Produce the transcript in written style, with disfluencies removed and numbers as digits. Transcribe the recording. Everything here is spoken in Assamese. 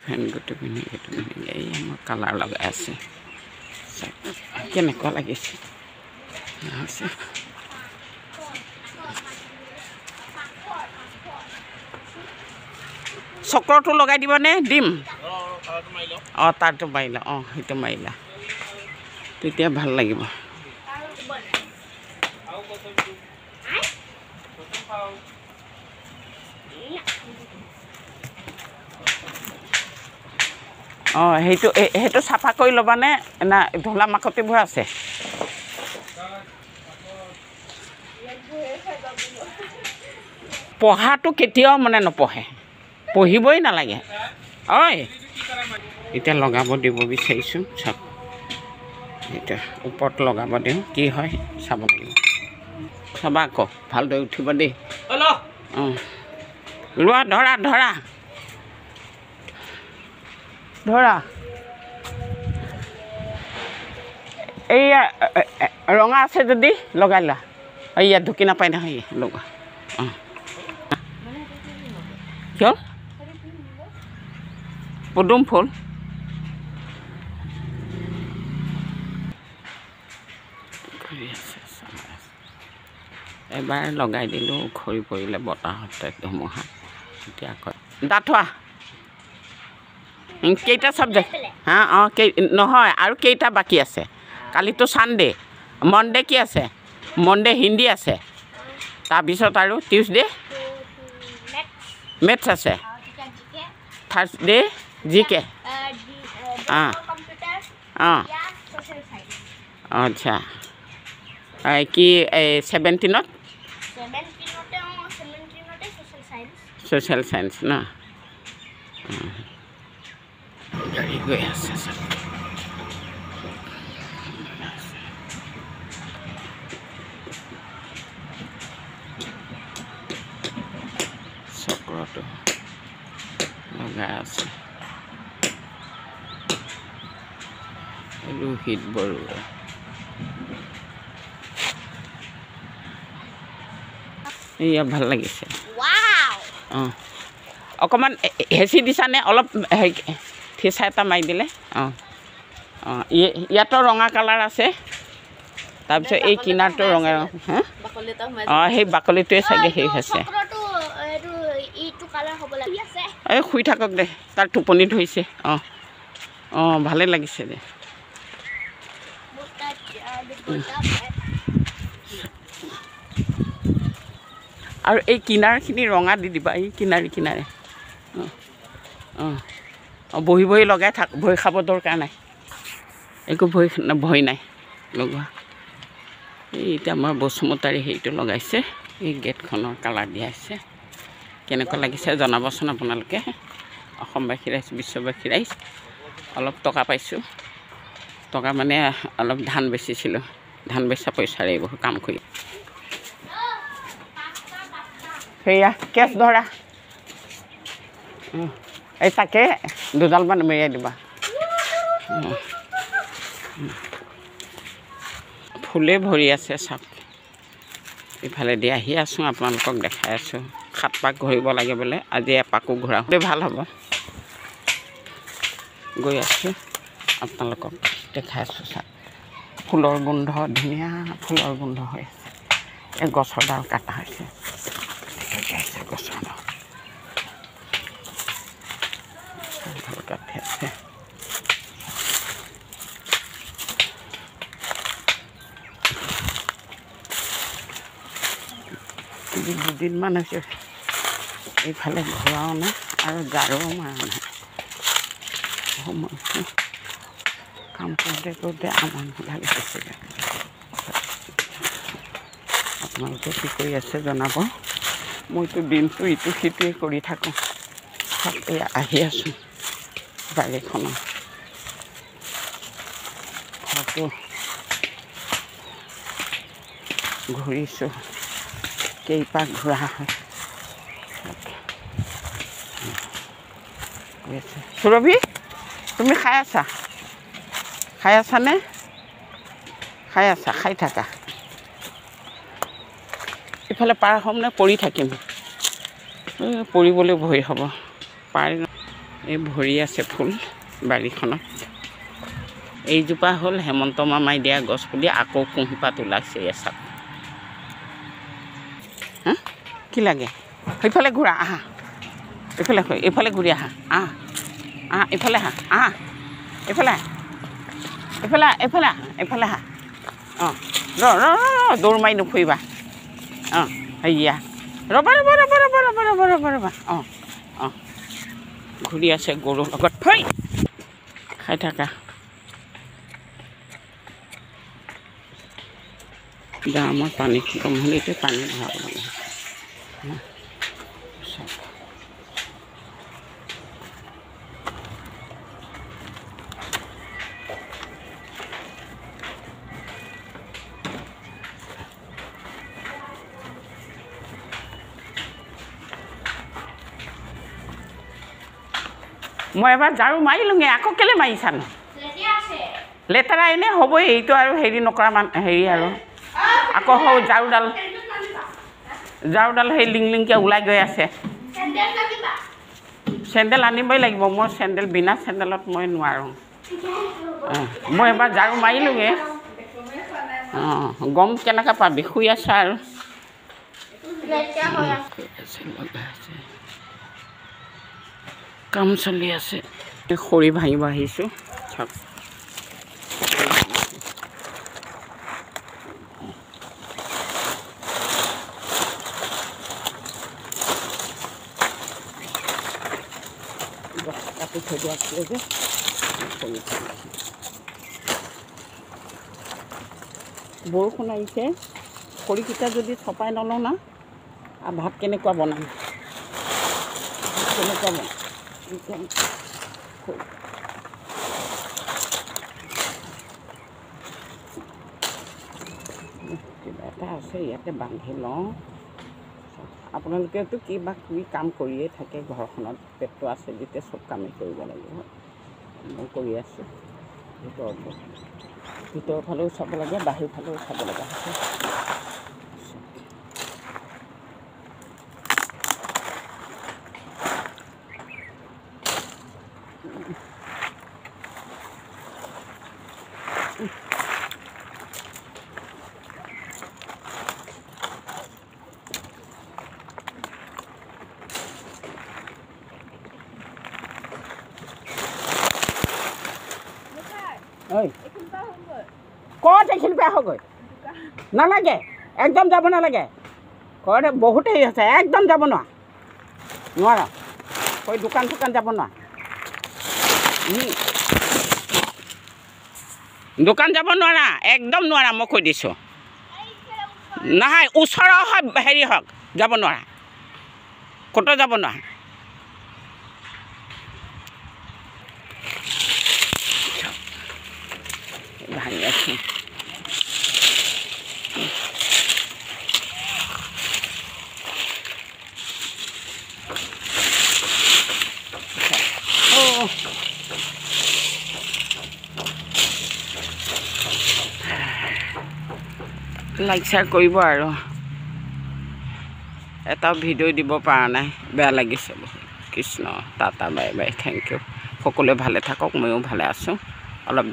ফেন গোটেই পিন্ধি এই আমাৰ কালাৰ লগাই আছে কেনেকুৱা লাগিছে চক্ৰটো লগাই দিবনে দিম অঁ তাতো মাৰিলা অঁ সেইটো মাৰিলা তেতিয়া ভাল লাগিব অঁ সেইটো চাফা কৰি ল'বানে না ধূলা মাকতিবোৰ আছে পঢ়াটো কেতিয়াও মানে নপঢ়ে পঢ়িবই নালাগে ঐ এতিয়া লগাব দিব বিচাৰিছোঁ চাওক এতিয়া ওপৰত লগাব দিওঁ কি হয় চাব লাগিব চাবা আকৌ ভালদৰে উঠিব দেই অঁ লোৱা ধৰা ধৰা ধৰা এইয়া ৰঙা আছে যদি লগাই লোৱা এইয়া ঢুকি নাপায় নহয় লগা অঁ কিয় পদুম ফুল এবাৰ লগাই দিলোঁ খৰি পৰিলে বতাহতে ধুমুহা এতিয়া আকৌ দাঁঠোৱা কেইটা চাবজেক্ট হা অঁ নহয় আৰু কেইটা বাকী আছে কালিতো ছানডে মনডে কি আছে মনডে হিন্দী আছে তাৰপিছত আৰু টিউজডে মেথছ আছে থাৰ্ছডে জিকে অঁ অঁ আচ্ছা কি এই 17ত ছ'চিয়েল চায়েন্স ন গাড়ী গৈ আছে চক্ৰটো লগাই আছে ৰোহিত বৰুৱা এয়া ভাল লাগিছে অঁ অকণমান হেঁচি দিছানে অলপ হেৰি ফিচা এটা মাৰি দিলে অঁ অঁ ইয়াতো ৰঙা কালাৰ আছে তাৰপিছত এই কিনাৰটো ৰঙা হা অঁ সেই বাকলিটোৱে চাগে হেৰি হৈছে এই শুই থাকক দে তাৰ টোপনি ধৰিছে অঁ অঁ ভালেই লাগিছে দে আৰু এই কিনাৰখিনি ৰঙা দি দিবা এই কিনাৰে কিনাৰে অঁ অঁ অঁ বহি বহি লগাই থাক ভয় খাব দৰকাৰ নাই একো ভয় নাই লগোৱা এই এতিয়া আমাৰ বসুমতাৰী হেৰিটো লগাইছে এই গেটখনৰ কালাৰ দিয়া আছে কেনেকুৱা লাগিছে জনাবচোন আপোনালোকে অসমবাসী ৰাইজ বিশ্ববাসী ৰাইজ অলপ টকা পাইছোঁ টকা মানে অলপ ধান বেচিছিলোঁ ধান বেচা পইচাৰে এইবোৰ কাম কৰি সেয়া কেছ ধৰা এই তাকে দুডালমান মেৰিয়াই দিবা ফুলে ভৰি আছে চাওক ইফালে দি আহি আছোঁ আপোনালোকক দেখাই আছোঁ 7 পাক ঘূৰিব লাগে বোলে আজি এপাকো ঘূৰাওঁ ভাল হ'ব গৈ আছোঁ আপোনালোকক দেখাই আছোঁ চাওক ফুলৰ গোন্ধ ধুনীয়া ফুলৰ গোন্ধ হৈ আছে এই গছৰ ডাল কাটা হৈছে গছৰ ডাল কাটি আছে দুদিনমান হৈছে এইফালে ঘূৰাও নাই আৰু জাৰো মাৰা নাই কাম কৰোঁতে কৰোঁতে আমনি লাগি গৈছিলে আপোনালোকে কি কৰি আছে জনাব মইতো দিনটো ইটো সিটোৱে কৰি থাকোঁ এয়া আহি আছোঁ গাড়ীখনত ঘৰটো ঘূৰিছোঁ কেইপাক ঘূৰা হয় সুৰভি তুমি খাই আছানে খাই থাকা ইফালে পাৰ হ'ম নে পৰি থাকিম পৰিবলৈ ভয় হ'ব পাৰি এই ভৰি আছে ফুল বাৰীখনত এইজোপা হ'ল হেমন্ত মামাই দিয়া গছপুলি আকৌ কুঁহিপাত ওলাইছে এচাক হা কি লাগে সেইফালে ঘূৰা আহা এইফালে ঘূৰি আহা এইফালে আহা এইফালে আহা অঁ ৰ দৌৰ মাৰি নুফুৰিবা অঁ সেয়া ৰ'বা অঁ ঘূৰি আছে গৰুৰ লগত ফৈ খাই থাকা আমাৰ পানী খতম হ'লে এতিয়া পানী ভৰাব লাগে মই এবাৰ ঝাৰু মাৰিলোঁগে আকৌ কেলৈ মাৰিছানো লেতেৰা এনেই হ'বই এইটো আৰু হেৰি নকৰা হেৰি আৰু আকৌ সৌ ঝাৰুডাল সেই লিংকে ওলাই গৈ আছে চেণ্ডেল আনিবই লাগিব মই চেণ্ডেল বিনা চেণ্ডেলত মই নোৱাৰোঁ মই এবাৰ ঝাৰু মাৰিলোঁগে অঁ গম কেনেকৈ পাবি শুই আছা আৰু কাম চলি আছে খৰি ভাঙিব আহিছোঁ চাওক কাটি থৈ দিয়া আছিলে যে বৰষুণ আহিছে খৰিকেইটা যদি চপাই নলওঁ না আৰু ভাত কেনেকুৱা বনাম কিবা এটা আছে ইয়াতে বান্ধি লওঁ আপোনালোকেতো কিবা কিবি কাম কৰিয়ে থাকে ঘৰখনত পেটটো আছে যেতিয়া চব কামেই কৰিব লাগিব মই কৰি আছোঁ ভিতৰৰ ফালেও চাব লাগে বাহিৰ ফালেও চাব লগা হৈছে ক'ত এইখিনি বেয়া হৈ গৈ নালাগে একদম যাব নালাগে ঘৰতে বহুত হেৰি আছে একদম যাব নোৱাৰা কৈ দোকান চোকান যাব নোৱাৰা দোকান যাব নোৱাৰা একদম নোৱাৰা মই কৈ দিছোঁ নহয় ওচৰৰ হেৰি হওক যাব নোৱাৰা ক'তো যাব নোৱাৰা ভাঙি আছোঁ লাইক শ্বেয়াৰ কৰিব আৰু এটাও ভিডিঅ' দিব পৰা নাই বেয়া লাগিছে বহুত Krishna tata bye bye thank you সকলোৱে ভালে থাকক ময়ো ভালে আছোঁ অলপ